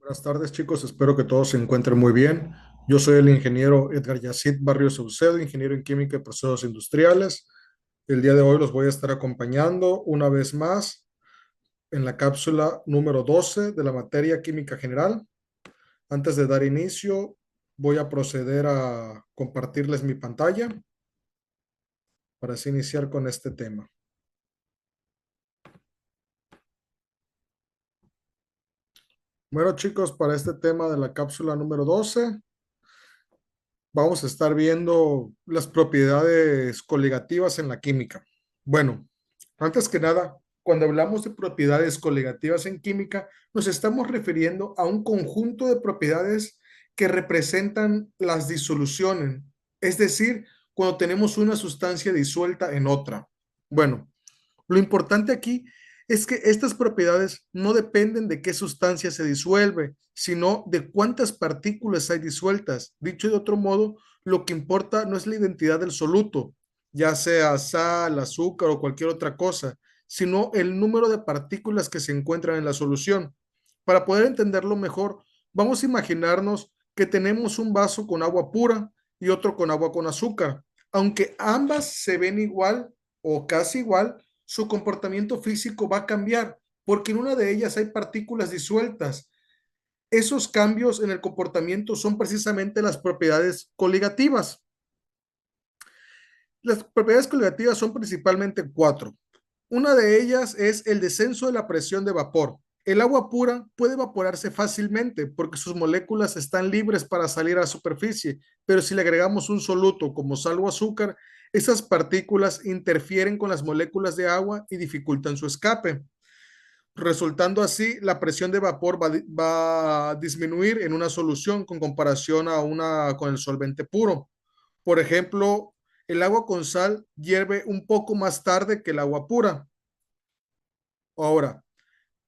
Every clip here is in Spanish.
Buenas tardes, chicos. Espero que todos se encuentren muy bien. Yo soy el ingeniero Edgar Yacid Barrio Saucedo, ingeniero en química y procesos industriales. El día de hoy los voy a estar acompañando una vez más en la cápsula número 12 de la materia química general. Antes de dar inicio, voy a proceder a compartirles mi pantalla para así iniciar con este tema. Bueno, chicos, para este tema de la cápsula número 12 vamos a estar viendo las propiedades coligativas en la química. Bueno, antes que nada, cuando hablamos de propiedades coligativas en química, nos estamos refiriendo a un conjunto de propiedades que representan las disoluciones, es decir, cuando tenemos una sustancia disuelta en otra. Bueno, lo importante aquí es que estas propiedades no dependen de qué sustancia se disuelve, sino de cuántas partículas hay disueltas. Dicho de otro modo, lo que importa no es la identidad del soluto, ya sea sal, azúcar o cualquier otra cosa, sino el número de partículas que se encuentran en la solución. Para poder entenderlo mejor, vamos a imaginarnos que tenemos un vaso con agua pura y otro con agua con azúcar. Aunque ambas se ven igual o casi igual, su comportamiento físico va a cambiar, porque en una de ellas hay partículas disueltas. Esos cambios en el comportamiento son precisamente las propiedades coligativas. Las propiedades coligativas son principalmente cuatro. Una de ellas es el descenso de la presión de vapor. El agua pura puede evaporarse fácilmente porque sus moléculas están libres para salir a la superficie, pero si le agregamos un soluto como sal o azúcar, esas partículas interfieren con las moléculas de agua y dificultan su escape, resultando así la presión de vapor va a disminuir en una solución con comparación a una con el solvente puro. Por ejemplo, el agua con sal hierve un poco más tarde que el agua pura. Ahora,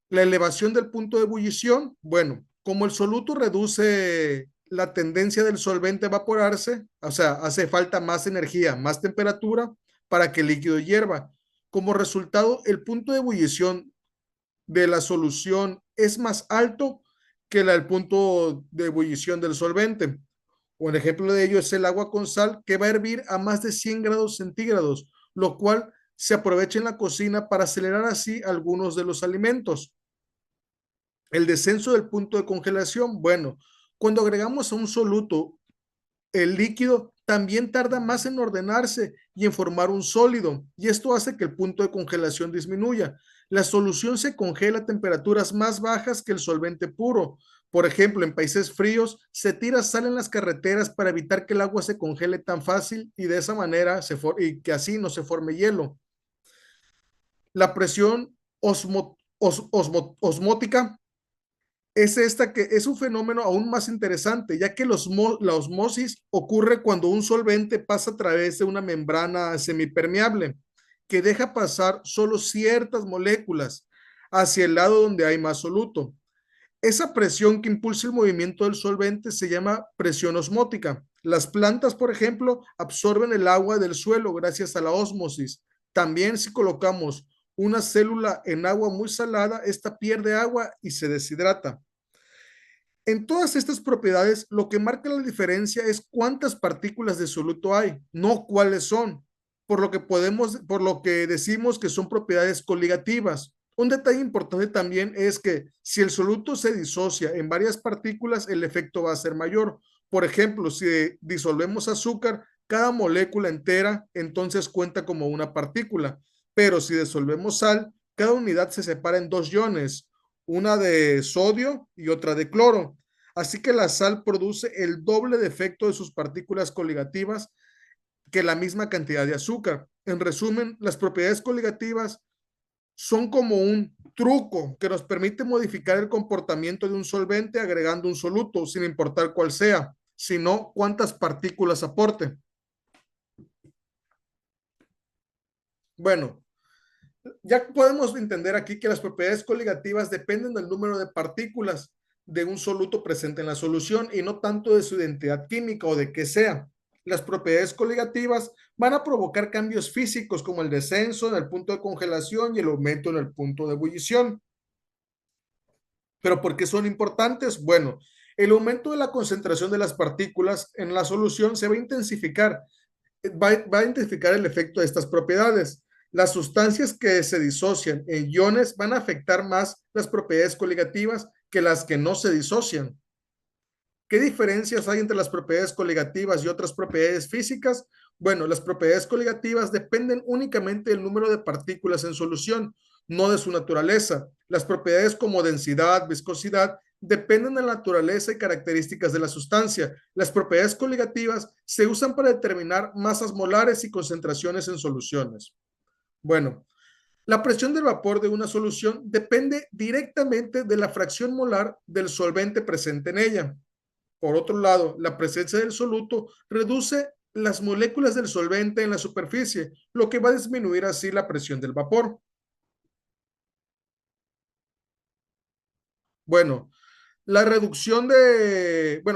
la elevación del punto de ebullición, bueno, como el soluto reduce la tendencia del solvente a evaporarse, o sea, hace falta más energía, más temperatura para que el líquido hierva. Como resultado, el punto de ebullición de la solución es más alto que el punto de ebullición del solvente. Un ejemplo de ello es el agua con sal, que va a hervir a más de 100 grados centígrados, lo cual se aprovecha en la cocina para acelerar así algunos de los alimentos. El descenso del punto de congelación, bueno, cuando agregamos a un soluto el líquido, también tarda más en ordenarse y en formar un sólido, y esto hace que el punto de congelación disminuya. La solución se congela a temperaturas más bajas que el solvente puro. Por ejemplo, en países fríos se tira sal en las carreteras para evitar que el agua se congele tan fácil y de esa manera y que así no se forme hielo. La presión osmótica es esta, que es un fenómeno aún más interesante, ya que la osmosis ocurre cuando un solvente pasa a través de una membrana semipermeable que deja pasar solo ciertas moléculas hacia el lado donde hay más soluto. Esa presión que impulsa el movimiento del solvente se llama presión osmótica. Las plantas, por ejemplo, absorben el agua del suelo gracias a la ósmosis. También si colocamos una célula en agua muy salada, esta pierde agua y se deshidrata. En todas estas propiedades, lo que marca la diferencia es cuántas partículas de soluto hay, no cuáles son, por lo que decimos que son propiedades coligativas. Un detalle importante también es que si el soluto se disocia en varias partículas, el efecto va a ser mayor. Por ejemplo, si disolvemos azúcar, cada molécula entera entonces cuenta como una partícula, pero si disolvemos sal, cada unidad se separa en dos iones, una de sodio y otra de cloro. Así que la sal produce el doble de efecto de sus partículas coligativas que la misma cantidad de azúcar. En resumen, las propiedades coligativas son como un truco que nos permite modificar el comportamiento de un solvente agregando un soluto, sin importar cuál sea, sino cuántas partículas aporte. Bueno, ya podemos entender aquí que las propiedades coligativas dependen del número de partículas de un soluto presente en la solución y no tanto de su identidad química o de qué sea. Las propiedades coligativas van a provocar cambios físicos como el descenso en el punto de congelación y el aumento en el punto de ebullición. ¿Pero por qué son importantes? Bueno, el aumento de la concentración de las partículas en la solución se va a intensificar, va a intensificar el efecto de estas propiedades. Las sustancias que se disocian en iones van a afectar más las propiedades coligativas que las que no se disocian. ¿Qué diferencias hay entre las propiedades coligativas y otras propiedades físicas? Bueno, las propiedades coligativas dependen únicamente del número de partículas en solución, no de su naturaleza. Las propiedades como densidad, viscosidad, dependen de la naturaleza y características de la sustancia. Las propiedades coligativas se usan para determinar masas molares y concentraciones en soluciones. Bueno, la presión del vapor de una solución depende directamente de la fracción molar del solvente presente en ella. Por otro lado, la presencia del soluto reduce las moléculas del solvente en la superficie, lo que va a disminuir así la presión del vapor. Bueno, la reducción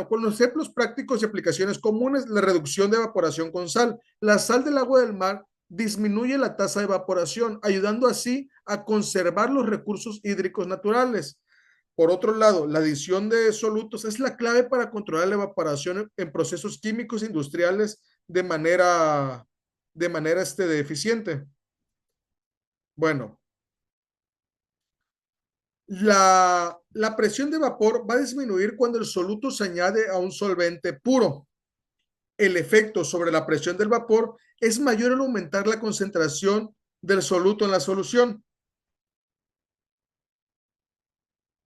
con los ejemplos prácticos y aplicaciones comunes, la reducción de evaporación con sal. La sal del agua del mar disminuye la tasa de evaporación, ayudando así a conservar los recursos hídricos naturales. Por otro lado, la adición de solutos es la clave para controlar la evaporación en procesos químicos industriales de manera eficiente. Bueno, la presión de vapor va a disminuir cuando el soluto se añade a un solvente puro. El efecto sobre la presión del vapor es mayor al aumentar la concentración del soluto en la solución.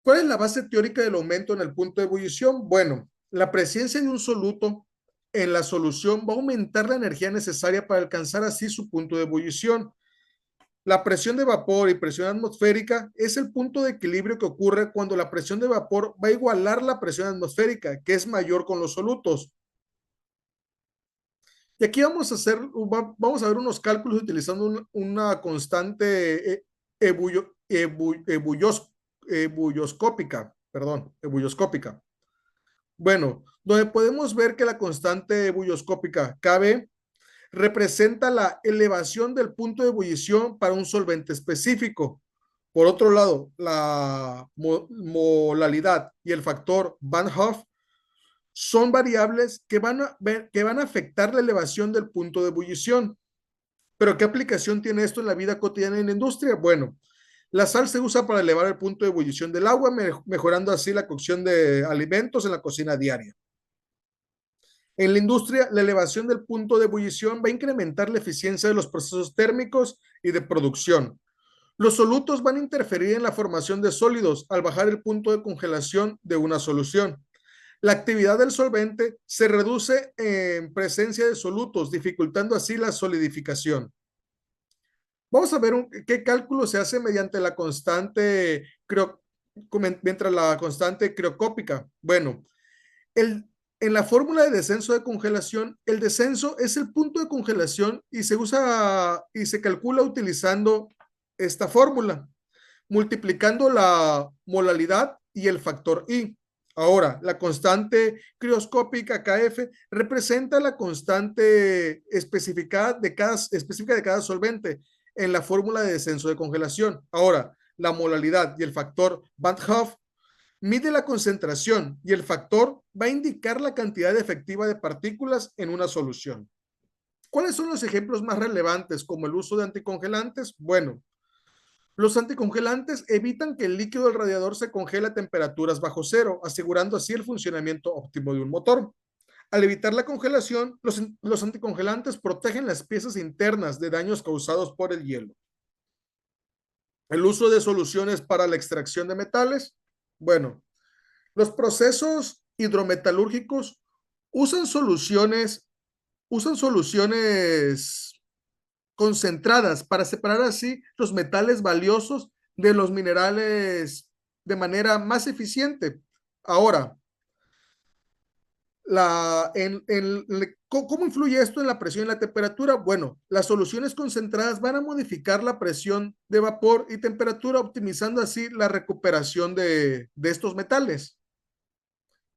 ¿Cuál es la base teórica del aumento en el punto de ebullición? Bueno, la presencia de un soluto en la solución va a aumentar la energía necesaria para alcanzar así su punto de ebullición. La presión de vapor y presión atmosférica es el punto de equilibrio que ocurre cuando la presión de vapor va a igualar la presión atmosférica, que es mayor con los solutos. Y aquí vamos a ver unos cálculos utilizando una constante ebulloscópica, perdón, ebulloscópica. Bueno, donde podemos ver que la constante ebulloscópica Kb representa la elevación del punto de ebullición para un solvente específico. Por otro lado, la molalidad y el factor Van Hoff son variables que van a afectar la elevación del punto de ebullición. Pero ¿qué aplicación tiene esto en la vida cotidiana en la industria? Bueno, la sal se usa para elevar el punto de ebullición del agua, mejorando así la cocción de alimentos en la cocina diaria. En la industria, la elevación del punto de ebullición va a incrementar la eficiencia de los procesos térmicos y de producción. Los solutos van a interferir en la formación de sólidos al bajar el punto de congelación de una solución. La actividad del solvente se reduce en presencia de solutos, dificultando así la solidificación. Vamos a ver qué cálculo se hace mediante la constante, mientras la constante criocópica. Bueno, en la fórmula de descenso de congelación, el descenso es el punto de congelación y se usa y se calcula utilizando esta fórmula, multiplicando la molalidad y el factor I. Ahora, la constante crioscópica KF representa la constante específica de cada solvente en la fórmula de descenso de congelación. Ahora, la molalidad y el factor Van Hoff mide la concentración y el factor va a indicar la cantidad efectiva de partículas en una solución. ¿Cuáles son los ejemplos más relevantes como el uso de anticongelantes? Bueno, los anticongelantes evitan que el líquido del radiador se congele a temperaturas bajo cero, asegurando así el funcionamiento óptimo de un motor. Al evitar la congelación, los anticongelantes protegen las piezas internas de daños causados por el hielo. El uso de soluciones para la extracción de metales. Bueno, los procesos hidrometalúrgicos usan soluciones, usan soluciones concentradas para separar así los metales valiosos de los minerales de manera más eficiente. Ahora, ¿cómo influye esto en la presión y la temperatura? Bueno, las soluciones concentradas van a modificar la presión de vapor y temperatura, optimizando así la recuperación de estos metales.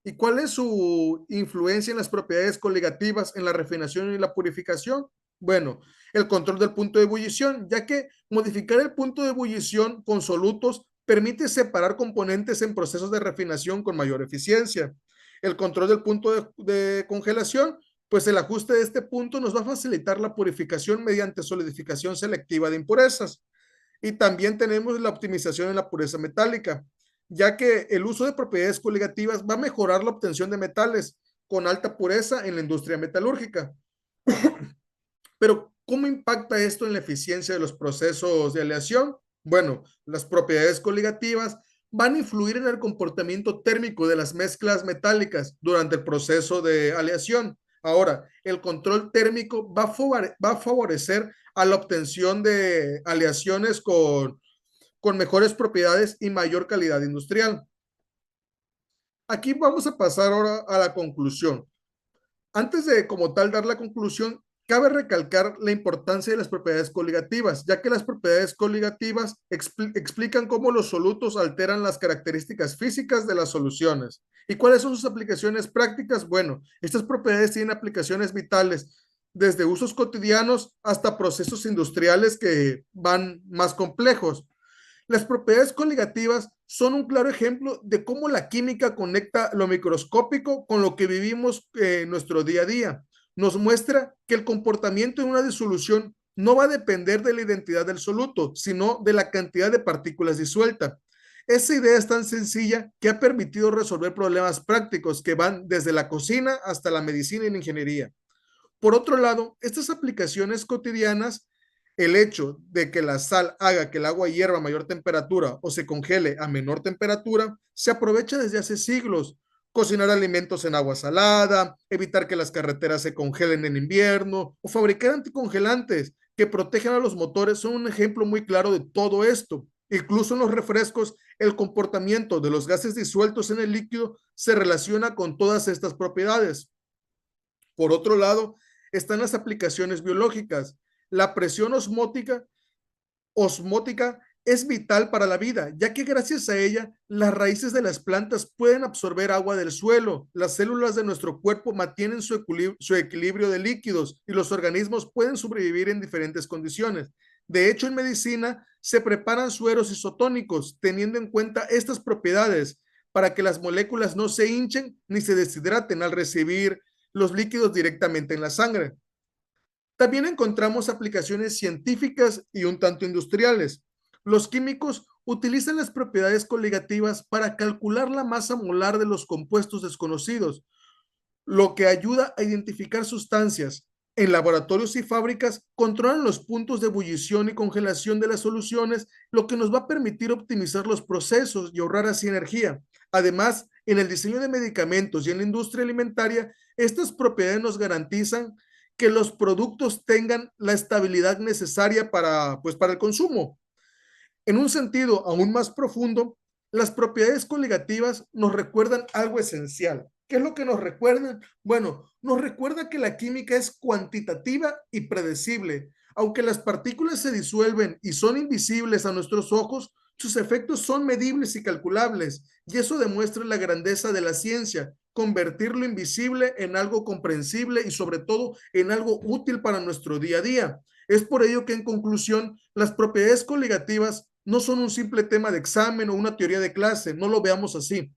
¿Y cuál es su influencia en las propiedades coligativas en la refinación y la purificación? Bueno, el control del punto de ebullición, ya que modificar el punto de ebullición con solutos permite separar componentes en procesos de refinación con mayor eficiencia. El control del punto de congelación, pues el ajuste de este punto nos va a facilitar la purificación mediante solidificación selectiva de impurezas. Y también tenemos la optimización en la pureza metálica, ya que el uso de propiedades coligativas va a mejorar la obtención de metales con alta pureza en la industria metalúrgica. Pero, ¿cómo impacta esto en la eficiencia de los procesos de aleación? Bueno, las propiedades coligativas van a influir en el comportamiento térmico de las mezclas metálicas durante el proceso de aleación. Ahora, el control térmico va a favorecer a la obtención de aleaciones con mejores propiedades y mayor calidad industrial. Aquí vamos a pasar ahora a la conclusión. Antes de como tal dar la conclusión, cabe recalcar la importancia de las propiedades coligativas, ya que las propiedades coligativas explican cómo los solutos alteran las características físicas de las soluciones. ¿Y cuáles son sus aplicaciones prácticas? Bueno, estas propiedades tienen aplicaciones vitales desde usos cotidianos hasta procesos industriales que van más complejos. Las propiedades coligativas son un claro ejemplo de cómo la química conecta lo microscópico con lo que vivimos en nuestro día a día. Nos muestra que el comportamiento en una disolución no va a depender de la identidad del soluto, sino de la cantidad de partículas disueltas. Esa idea es tan sencilla que ha permitido resolver problemas prácticos que van desde la cocina hasta la medicina y la ingeniería. Por otro lado, estas aplicaciones cotidianas, el hecho de que la sal haga que el agua hierva a mayor temperatura o se congele a menor temperatura, se aprovecha desde hace siglos. Cocinar alimentos en agua salada, evitar que las carreteras se congelen en invierno o fabricar anticongelantes que protejan a los motores son un ejemplo muy claro de todo esto. Incluso en los refrescos, el comportamiento de los gases disueltos en el líquido se relaciona con todas estas propiedades. Por otro lado, están las aplicaciones biológicas. La presión osmótica es vital para la vida, ya que gracias a ella las raíces de las plantas pueden absorber agua del suelo, las células de nuestro cuerpo mantienen su equilibrio de líquidos y los organismos pueden sobrevivir en diferentes condiciones. De hecho, en medicina se preparan sueros isotónicos teniendo en cuenta estas propiedades para que las moléculas no se hinchen ni se deshidraten al recibir los líquidos directamente en la sangre. También encontramos aplicaciones científicas y un tanto industriales. Los químicos utilizan las propiedades coligativas para calcular la masa molar de los compuestos desconocidos, lo que ayuda a identificar sustancias. En laboratorios y fábricas controlan los puntos de ebullición y congelación de las soluciones, lo que nos va a permitir optimizar los procesos y ahorrar así energía. Además, en el diseño de medicamentos y en la industria alimentaria, estas propiedades nos garantizan que los productos tengan la estabilidad necesaria para el consumo. En un sentido aún más profundo, las propiedades coligativas nos recuerdan algo esencial. ¿Qué es lo que nos recuerdan? Bueno, nos recuerda que la química es cuantitativa y predecible. Aunque las partículas se disuelven y son invisibles a nuestros ojos, sus efectos son medibles y calculables, y eso demuestra la grandeza de la ciencia, convertir lo invisible en algo comprensible y sobre todo en algo útil para nuestro día a día. Es por ello que en conclusión, las propiedades coligativas no son un simple tema de examen o una teoría de clase, no lo veamos así,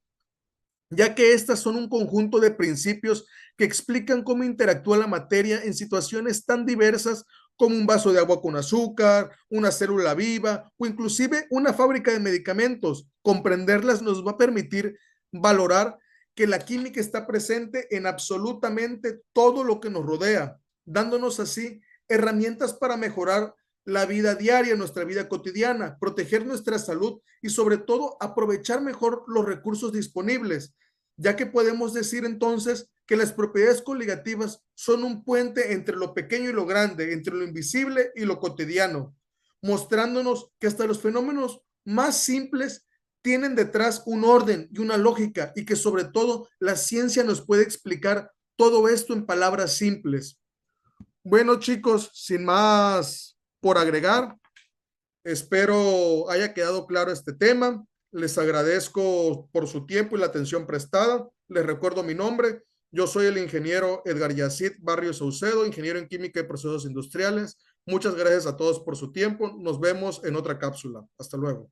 ya que estas son un conjunto de principios que explican cómo interactúa la materia en situaciones tan diversas como un vaso de agua con azúcar, una célula viva o inclusive una fábrica de medicamentos. Comprenderlas nos va a permitir valorar que la química está presente en absolutamente todo lo que nos rodea, dándonos así herramientas para mejorar la vida diaria, nuestra vida cotidiana, proteger nuestra salud y sobre todo aprovechar mejor los recursos disponibles, ya que podemos decir entonces que las propiedades coligativas son un puente entre lo pequeño y lo grande, entre lo invisible y lo cotidiano, mostrándonos que hasta los fenómenos más simples tienen detrás un orden y una lógica y que sobre todo la ciencia nos puede explicar todo esto en palabras simples. Bueno, chicos, sin más por agregar, espero haya quedado claro este tema. Les agradezco por su tiempo y la atención prestada. Les recuerdo mi nombre. Yo soy el ingeniero Edgar Yacid Barrios Saucedo, ingeniero en química y procesos industriales. Muchas gracias a todos por su tiempo. Nos vemos en otra cápsula. Hasta luego.